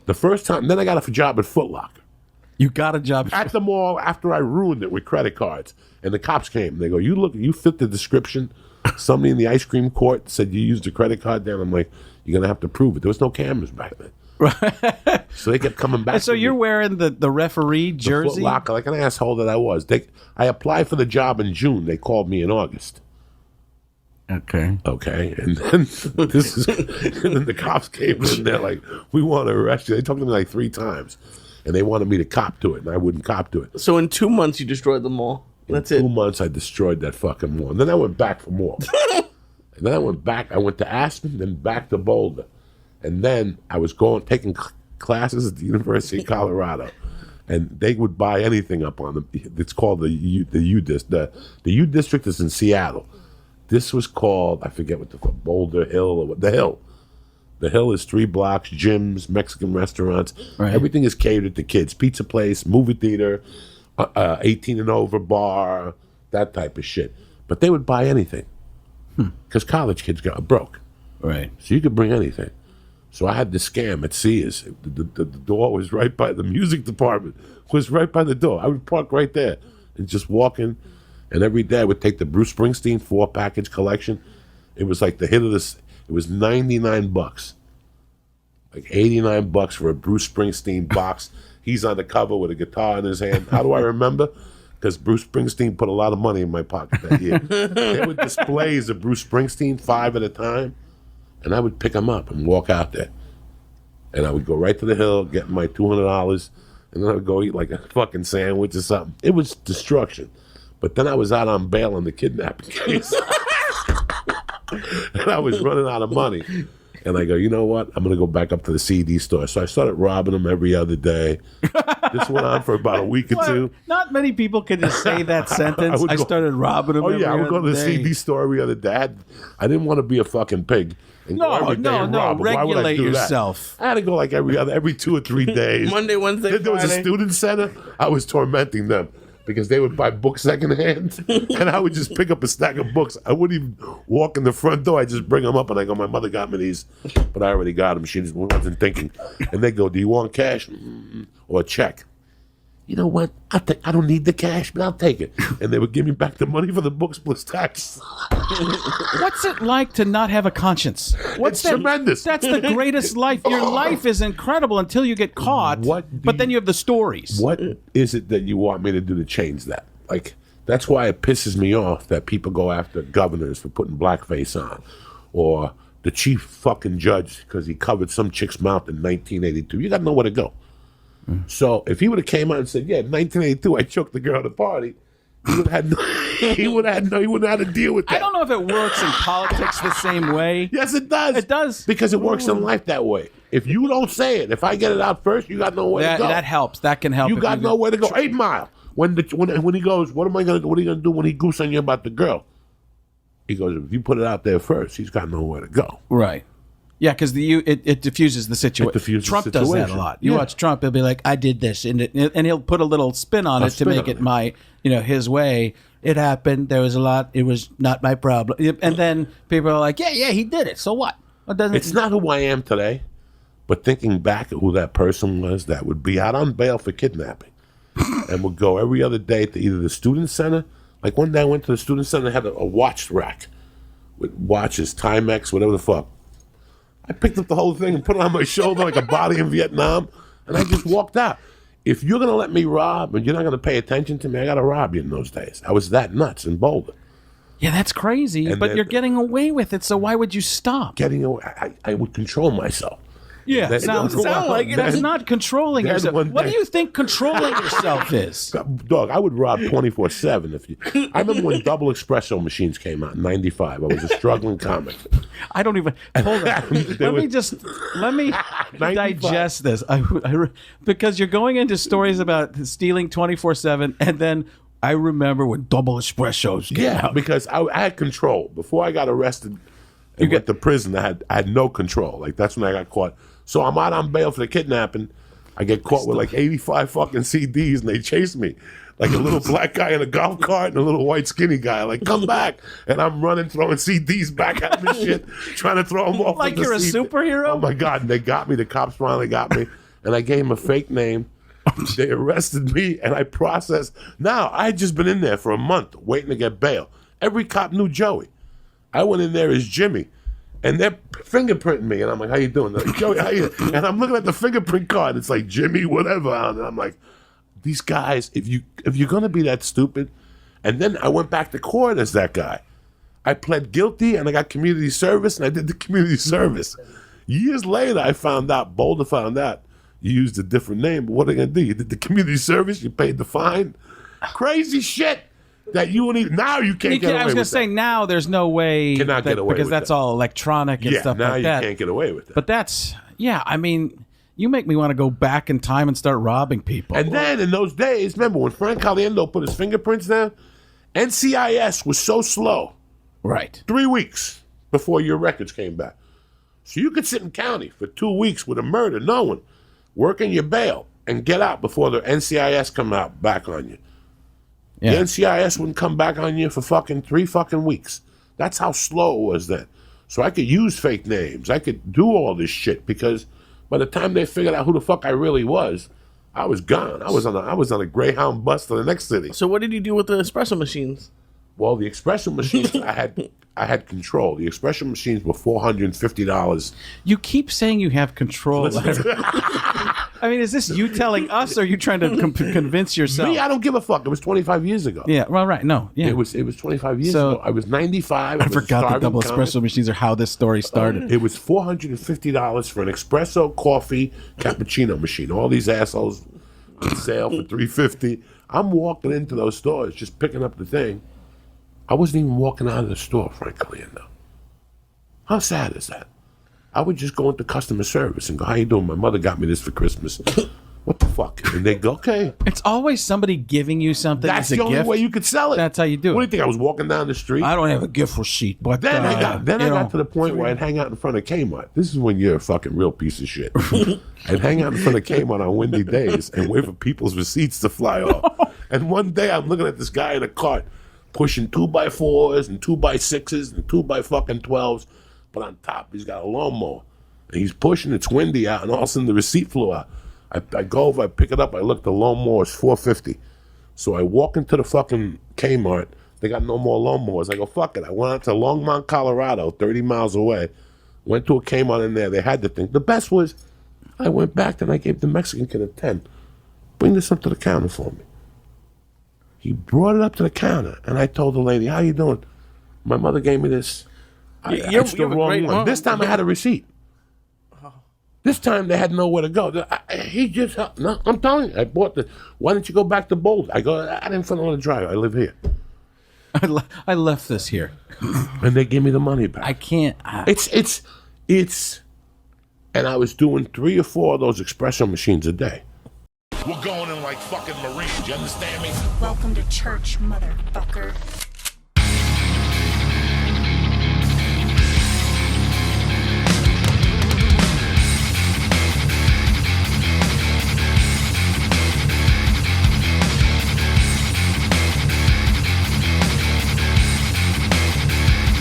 The first time, then I got a job at Foot Locker. You got a job At the mall after I ruined it with credit cards. And the cops came. They go, you fit the description. Somebody in the ice cream court said you used a credit card there. I'm like, you're going to have to prove it. There was no cameras back then. Right. So they kept coming back. And so you're wearing the referee jersey? Foot Locker, like an asshole that I was. I applied for the job in June. They called me in August. Okay. And then and then the cops came in. They're like, we want to arrest you. They talked to me like 3 times. And they wanted me to cop to it, and I wouldn't cop to it. So in 2 months, you destroyed the mall. That's it. 2 months, I destroyed that fucking mall. And then I went back for more. And then I went back. I went to Aspen, then back to Boulder. And then I was taking classes at the University of Colorado. And they would buy anything up on them. It's called the U District. The U District is in Seattle. This was called, I forget what Boulder Hill or what, the Hill. The Hill is 3 blocks, gyms, Mexican restaurants. Right. Everything is catered to kids. Pizza place, movie theater, 18 and over bar, that type of shit. But they would buy anything because college kids got broke. Right. So you could bring anything. So I had the scam at Sears. The door was right by the music department. Was right by the door. I would park right there and just walk in. And every day I would take the Bruce Springsteen 4-package collection. It was like the hit of this. It was $99, like $89 for a Bruce Springsteen box. He's on the cover with a guitar in his hand. How do I remember? Because Bruce Springsteen put a lot of money in my pocket that year. There were displays of Bruce Springsteen, 5 at a time, and I would pick them up and walk out there. And I would go right to the Hill, get my $200, and then I would go eat like a fucking sandwich or something. It was destruction. But then I was out on bail in the kidnapping case. And I was running out of money. And I go, you know what? I'm going to go back up to the CD store. So I started robbing them every other day. This went on for about a week or two. Not many people can just say that sentence. I started robbing them every other day. I would go to the CD store every other day. I didn't want to be a fucking pig. No, regulate yourself. I had to go like every 2 or 3 days. Monday, Wednesday, If there was a student center, I was tormenting them. Because they would buy books secondhand, and I would just pick up a stack of books. I wouldn't even walk in the front door. I just bring them up, and I go, my mother got me these, but I already got them. She just wasn't thinking. And they go, do you want cash or a check? You know what? I don't need the cash, but I'll take it. And they would give me back the money for the books plus tax. What's it like to not have a conscience? It's tremendous. That's the greatest life. Your life is incredible until you get caught, but then you have the stories. What is it that you want me to do to change that? Like, that's why it pisses me off that people go after governors for putting blackface on, or the chief fucking judge because he covered some chick's mouth in 1982. You got nowhere to go. So if he would have came out and said, yeah, in 1982 I choked the girl at a party, he would have he wouldn't have had to deal with that. I don't know if it works in politics the same way. Yes, it does. It does. Because it works in life that way. If you don't say it, if I get it out first, you got nowhere to go. That helps. That can help. You got nowhere to go. 8 Mile. When he goes, what are you gonna do when he goose on you about the girl? He goes, if you put it out there first, he's got nowhere to go. Right. Yeah, because it diffuses the situation. Trump does that a lot. You watch Trump; he'll be like, "I did this," and he'll put a little spin on it to make it his way. It happened. There was a lot. It was not my problem. And then people are like, "Yeah, he did it. So what?" It's not who I am today, but thinking back at who that person was that would be out on bail for kidnapping, and would go every other day to either the student center. Like one day I went to the student center and had a watch rack with watches, Timex, whatever the fuck. I picked up the whole thing and put it on my shoulder like a body in Vietnam, and I just walked out. If you're going to let me rob and you're not going to pay attention to me, I got to rob you in those days. I was that nuts in Boulder. Yeah, that's crazy, but you're getting away with it, so why would you stop? Getting away, I would control myself. Yeah, it sounds like it. That's not controlling yourself. What do you think controlling yourself is? Dog, I would rob 24/7 I remember when double espresso machines came out in '95. I was a struggling comic. I don't even hold on. Let me digest this. Because you're going into stories about stealing 24/7, and then I remember when double espressos came out. Because I had control before I got arrested. And went to prison, I had no control. Like, that's when I got caught. So I'm out on bail for the kidnapping. I get caught with like 85 fucking CDs, and they chase me. Like a little black guy in a golf cart and a little white skinny guy. Like, come back. And I'm running, throwing CDs back at me and shit, trying to throw them off. Like you're a superhero? Oh, my God. And they got me. The cops finally got me. and I gave him a fake name. They arrested me, and I processed. Now, I had just been in there for a month waiting to get bail. Every cop knew Joey. I went in there as Jimmy, and they're fingerprinting me, and I'm like, how you doing? They're like, Joey, how you? And I'm looking at the fingerprint card. It's like, Jimmy, whatever. And I'm like, these guys, if you're going to be that stupid. And then I went back to court as that guy. I pled guilty, and I got community service, and I did the community service. Years later, I found out, Boulder found out, you used a different name, but what are they going to do? You did the community service, you paid the fine. Crazy shit that you wouldn't even, now you can't get away with that. I was going to say, now there's no way. Cannot get away because with that's that. all electronic and stuff like that. Now you can't get away with that. But that's, I mean, you make me want to go back in time and start robbing people. And then in those days, remember when Frank Caliendo put his fingerprints down, NCIS was so slow. Right. 3 weeks before your records came back. So you could sit in county for 2 weeks with a murder, knowing, working your bail, and get out before the NCIS come out back on you. Yeah. The NCIS wouldn't come back on you for 3 fucking weeks. That's how slow it was then. So I could use fake names. I could do all this shit because by the time they figured out who the fuck I really was, I was gone. I was on a Greyhound bus to the next city. So what did you do with the espresso machines? Well, the espresso machines, I had control. The espresso machines were $450. You keep saying you have control. I mean, is this you telling us, or are you trying to convince yourself? Me, I don't give a fuck. It was 25 years ago. Yeah, well, right. No, yeah. It was 25 years ago. I was 95. I forgot the double espresso machines are how this story started. It was $450 for an espresso, coffee, cappuccino machine. All these assholes on sale for $350. I'm walking into those stores, just picking up the thing. I wasn't even walking out of the store, Frank Caliendo. How sad is that? I would just go into customer service and go, how you doing? My mother got me this for Christmas. What the fuck? And they go, okay. It's always somebody giving you something. That's the only way you could sell it. That's how you do it. What do you think? I was walking down the street. I don't have a gift receipt, but then I got to the point where I'd hang out in front of Kmart. This is when you're a fucking real piece of shit. I'd hang out in front of Kmart on windy days and wait for people's receipts to fly off. And one day I'm looking at this guy in a cart pushing 2x4s and 2x6s and 2x12s, but on top he's got a lawnmower. And he's pushing, it's windy out, and all of a sudden the receipt flew out. I go over, I pick it up, I look, the lawnmower is $450. So I walk into the fucking Kmart, they got no more lawnmowers. I go, fuck it. I went out to Longmont, Colorado, 30 miles away, went to a Kmart in there, they had the thing. The best was, I went back and I gave the Mexican kid a 10. Bring this up to the counter for me. He brought it up to the counter, and I told the lady, how you doing? My mother gave me this. It's the wrong one. This time I had a receipt. This time they had nowhere to go. He just, no, I'm telling you, I bought the, why don't you go back to Boulder? I go, I didn't want to drive. I live here. I left this here. And they give me the money back. I can't. It's, and I was doing 3 or 4 of those espresso machines a day. We're going in like fucking Marines, you understand me? Welcome to church, motherfucker.